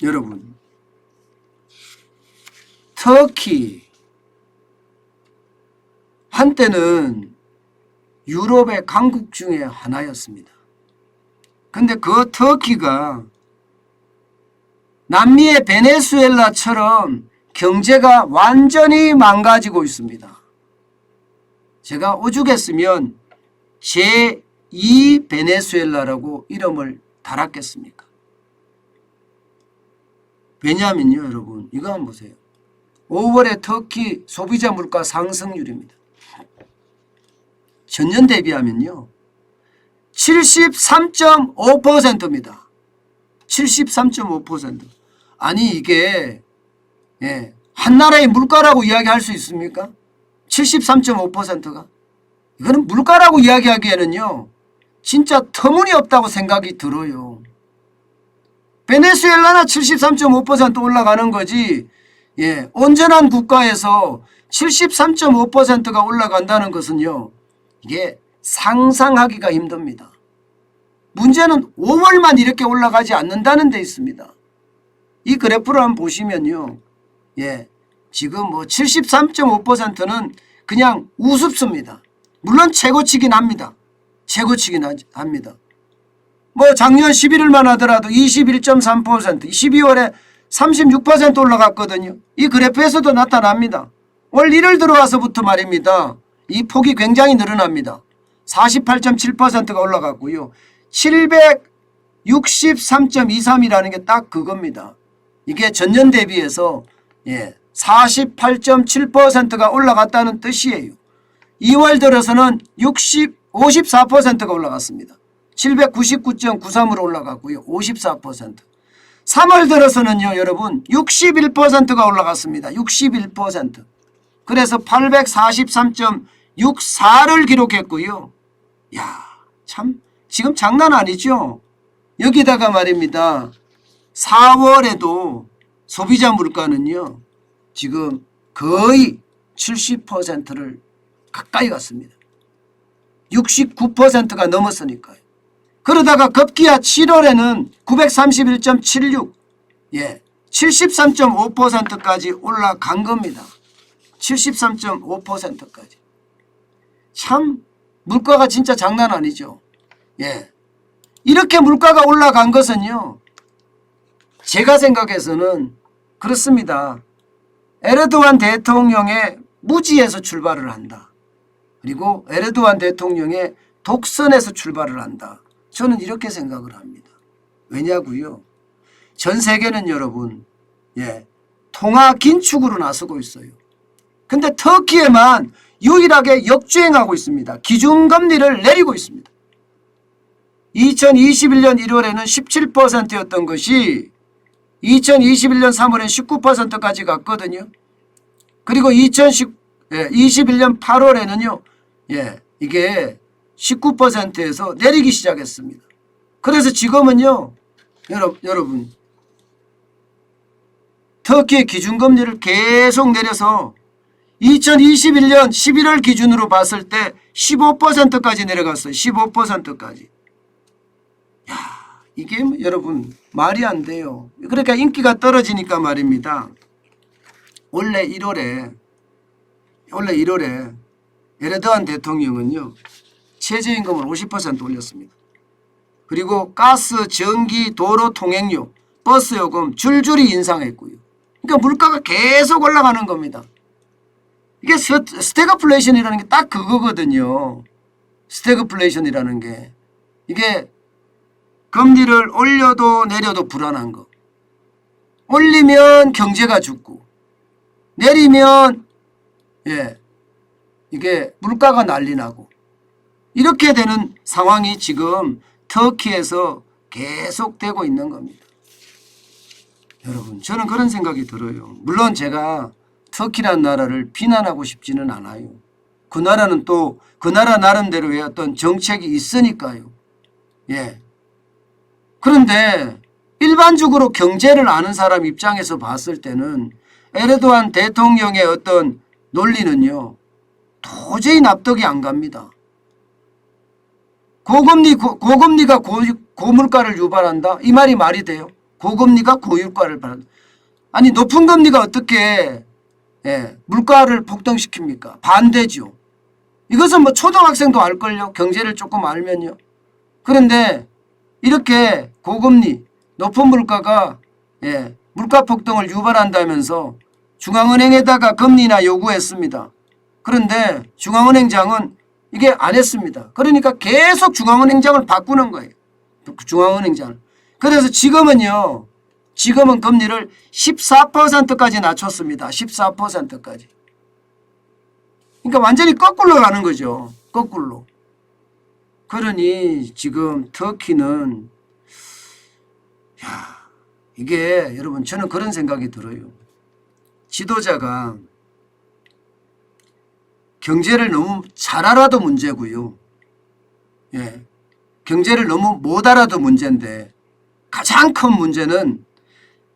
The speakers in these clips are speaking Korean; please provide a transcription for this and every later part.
여러분, 터키 한때는 유럽의 강국 중에 하나였습니다. 근데 그 터키가 남미의 베네수엘라처럼 경제가 완전히 망가지고 있습니다. 제가 오죽했으면 제2 베네수엘라라고 이름을 달았겠습니까? 왜냐하면요, 여러분, 이거 한번 보세요. 5월의 터키 소비자 물가 상승률입니다. 전년 대비하면요, 73.5%입니다. 73.5%. 아니, 이게 한 나라의 물가라고 이야기할 수 있습니까? 73.5%가. 이거는 물가라고 이야기하기에는요, 진짜 터무니없다고 생각이 들어요. 베네수엘라나 73.5% 올라가는 거지, 온전한 국가에서 73.5%가 올라간다는 것은요, 이게 상상하기가 힘듭니다. 문제는 5월만 이렇게 올라가지 않는다는 데 있습니다. 이 그래프를 한번 보시면요, 지금 뭐 73.5%는 그냥 우습습니다. 물론 최고치긴 합니다. 최고치긴 합니다. 뭐 작년 11월만 하더라도 21.3%, 12월에 36% 올라갔거든요. 이 그래프에서도 나타납니다. 올 1월 들어와서부터 말입니다. 이 폭이 굉장히 늘어납니다. 48.7%가 올라갔고요. 763.23이라는 게 딱 그겁니다. 이게 전년 대비해서 48.7%가 올라갔다는 뜻이에요. 2월 들어서는 54%가 올라갔습니다. 799.93으로 올라갔고요. 54%. 3월 들어서는요, 여러분, 61%가 올라갔습니다. 61%. 그래서 843.64를 기록했고요. 야, 참 지금 장난 아니죠? 여기다가 말입니다. 4월에도 소비자 물가는요, 지금 거의 70%를 가까이 갔습니다. 69%가 넘었으니까요. 그러다가 급기야 7월에는 931.76, 73.5%까지 올라간 겁니다. 73.5%까지. 참 물가가 진짜 장난 아니죠. 이렇게 물가가 올라간 것은요, 제가 생각해서는 그렇습니다. 에르도안 대통령의 무지에서 출발을 한다. 그리고 에르도안 대통령의 독선에서 출발을 한다. 저는 이렇게 생각을 합니다. 왜냐고요? 전 세계는 여러분, 통화 긴축으로 나서고 있어요. 근데 터키에만 유일하게 역주행하고 있습니다. 기준금리를 내리고 있습니다. 2021년 1월에는 17%였던 것이 2021년 3월엔 19%까지 갔거든요. 그리고 2021년 8월에는요, 이게 19%에서 내리기 시작했습니다. 그래서 지금은요, 여러분, 터키의 기준금리를 계속 내려서 2021년 11월 기준으로 봤을 때 15%까지 내려갔어요. 15%까지. 야, 이게 여러분 말이 안 돼요. 그러니까 인기가 떨어지니까 말입니다. 원래 1월에 에르도안 대통령은요, 최저임금을 50% 올렸습니다. 그리고 가스, 전기, 도로 통행료, 버스 요금 줄줄이 인상했고요. 그러니까 물가가 계속 올라가는 겁니다. 이게 스태그플레이션이라는 게 딱 그거거든요. 스태그플레이션이라는 게 이게 금리를 올려도 내려도 불안한 거. 올리면 경제가 죽고 내리면 이게 물가가 난리 나고 이렇게 되는 상황이 지금 터키에서 계속되고 있는 겁니다. 여러분, 저는 그런 생각이 들어요. 물론 제가 터키라는 나라를 비난하고 싶지는 않아요. 그 나라는 또 그 나라 나름대로의 어떤 정책이 있으니까요. 그런데 일반적으로 경제를 아는 사람 입장에서 봤을 때는 에르도안 대통령의 어떤 논리는요, 도저히 납득이 안 갑니다. 고금리가 고물가를 유발한다? 이 말이 돼요? 고금리가 고유가를 받는. 아니 높은 금리가 어떻게 물가를 폭등시킵니까? 반대죠. 이것은 뭐 초등학생도 알걸요. 경제를 조금 알면요. 그런데 이렇게 고금리 높은 물가가 물가 폭등을 유발한다면서 중앙은행에다가 금리나 요구했습니다. 그런데 중앙은행장은 이게 안 했습니다. 그러니까 계속 중앙은행장을 바꾸는 거예요. 중앙은행장을. 그래서 지금은 금리를 14%까지 낮췄습니다. 14%까지. 그러니까 완전히 거꾸로 가는 거죠. 거꾸로. 그러니 지금 터키는 이게 여러분 저는 그런 생각이 들어요. 지도자가 경제를 너무 잘 알아도 문제고요. 경제를 너무 못 알아도 문제인데 가장 큰 문제는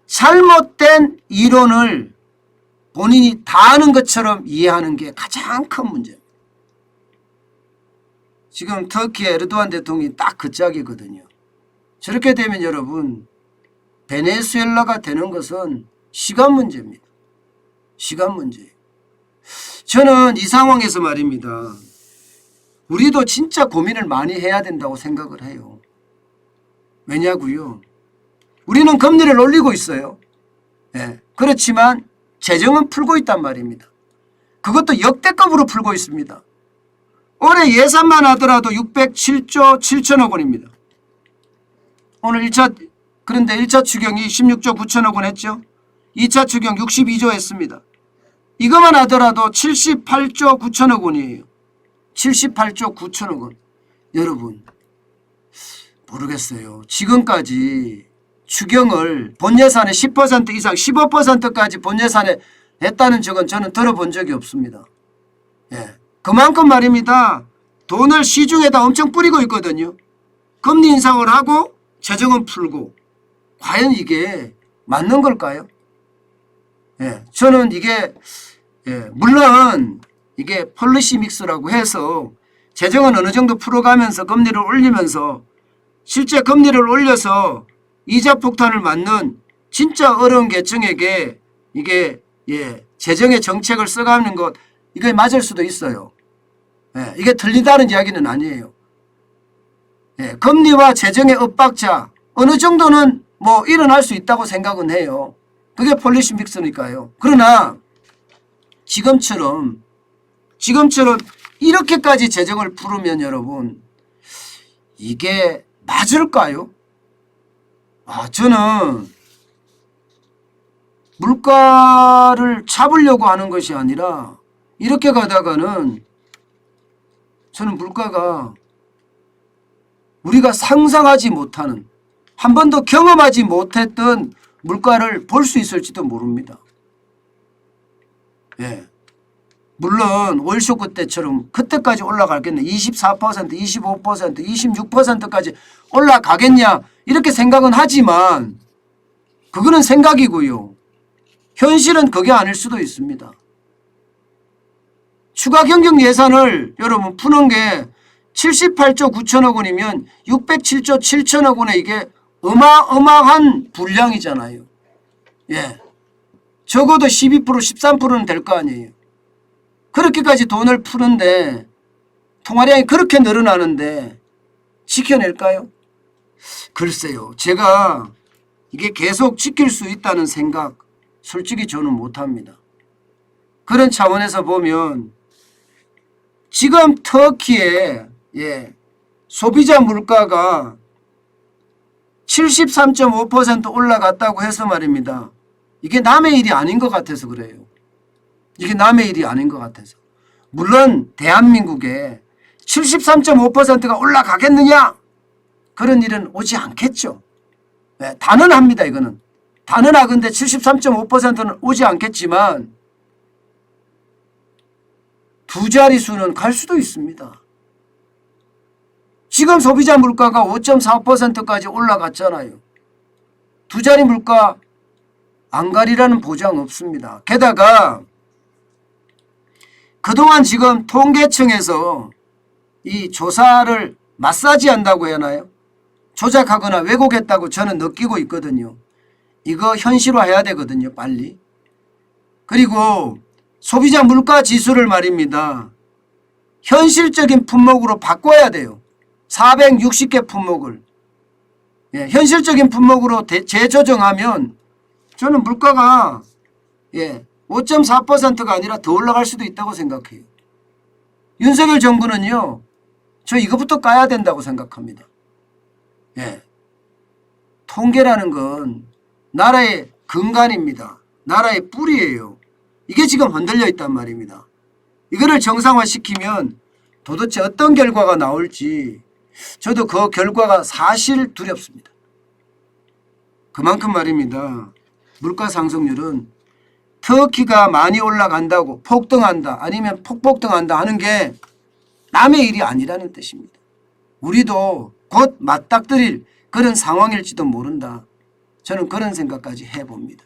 잘못된 이론을 본인이 다 아는 것처럼 이해하는 게 가장 큰 문제입니다. 지금 터키의 에르도안 대통령이 딱 그 짝이거든요. 저렇게 되면 여러분 베네수엘라가 되는 것은 시간 문제입니다. 시간 문제예요. 저는 이 상황에서 말입니다. 우리도 진짜 고민을 많이 해야 된다고 생각을 해요. 왜냐고요? 우리는 금리를 올리고 있어요. 그렇지만 재정은 풀고 있단 말입니다. 그것도 역대급으로 풀고 있습니다. 올해 예산만 하더라도 607조 7천억 원입니다. 오늘 그런데 1차 추경이 16조 9천억 원 했죠. 2차 추경 62조 했습니다. 이것만 하더라도 78조 9천억 원이에요. 78조 9천억 원. 여러분 모르겠어요. 지금까지 추경을 본 예산의 10% 이상 15%까지 본 예산에 했다는 적은 저는 들어본 적이 없습니다. 그만큼 말입니다. 돈을 시중에다 엄청 뿌리고 있거든요. 금리 인상을 하고 재정은 풀고. 과연 이게 맞는 걸까요? 저는 이게 물론 이게 폴리시 믹스라고 해서 재정은 어느 정도 풀어가면서 금리를 올리면서 실제 금리를 올려서 이자 폭탄을 맞는 진짜 어려운 계층에게 이게 재정의 정책을 써가는 것 이게 맞을 수도 있어요. 이게 틀리다는 이야기는 아니에요. 금리와 재정의 엇박자 어느 정도는 뭐 일어날 수 있다고 생각은 해요. 그게 폴리시 믹스니까요. 그러나 지금처럼 이렇게까지 재정을 풀으면 여러분 이게 맞을까요? 저는 물가를 잡으려고 하는 것이 아니라 이렇게 가다가는 저는 물가가 우리가 상상하지 못하는 한 번도 경험하지 못했던 물가를 볼 수 있을지도 모릅니다. 물론 오일쇼크 때처럼 그때까지 올라가겠네. 24%, 25%, 26%까지 올라가겠냐 이렇게 생각은 하지만 그거는 생각이고요. 현실은 그게 아닐 수도 있습니다. 추가 경정 예산을 여러분 푸는 게 78조 9천억 원이면 607조 7천억 원에 이게 어마어마한 분량이잖아요. 적어도 12% 13%는 될 거 아니에요. 그렇게까지 돈을 푸는데 통화량이 그렇게 늘어나는데 지켜낼까요? 글쎄요. 제가 이게 계속 지킬 수 있다는 생각 솔직히 저는 못합니다. 그런 차원에서 보면 지금 터키의 소비자 물가가 73.5% 올라갔다고 해서 말입니다. 이게 남의 일이 아닌 것 같아서 그래요. 이게 남의 일이 아닌 것 같아서. 물론 대한민국에 73.5%가 올라가겠느냐? 그런 일은 오지 않겠죠. 단언합니다. 이거는. 단언하건대 73.5%는 오지 않겠지만 두 자릿수는 갈 수도 있습니다. 지금 소비자 물가가 5.4%까지 올라갔잖아요. 두 자리 물가 안 가리라는 보장 없습니다. 게다가 그동안 지금 통계청에서 이 조사를 마사지한다고 해야 하나요? 조작하거나 왜곡했다고 저는 느끼고 있거든요. 이거 현실화해야 되거든요. 빨리. 그리고 소비자 물가 지수를 말입니다. 현실적인 품목으로 바꿔야 돼요. 460개 품목을. 예, 현실적인 품목으로 재조정하면 저는 물가가 5.4%가 아니라 더 올라갈 수도 있다고 생각해요. 윤석열 정부는요. 저 이거부터 까야 된다고 생각합니다. 예. 통계라는 건 나라의 근간입니다. 나라의 뿌리예요. 이게 지금 흔들려 있단 말입니다. 이거를 정상화시키면 도대체 어떤 결과가 나올지 저도 그 결과가 사실 두렵습니다. 그만큼 말입니다. 물가 상승률은 터키가 많이 올라간다고 폭등한다 아니면 폭복등한다 하는 게 남의 일이 아니라는 뜻입니다. 우리도 곧 맞닥뜨릴 그런 상황일지도 모른다. 저는 그런 생각까지 해봅니다.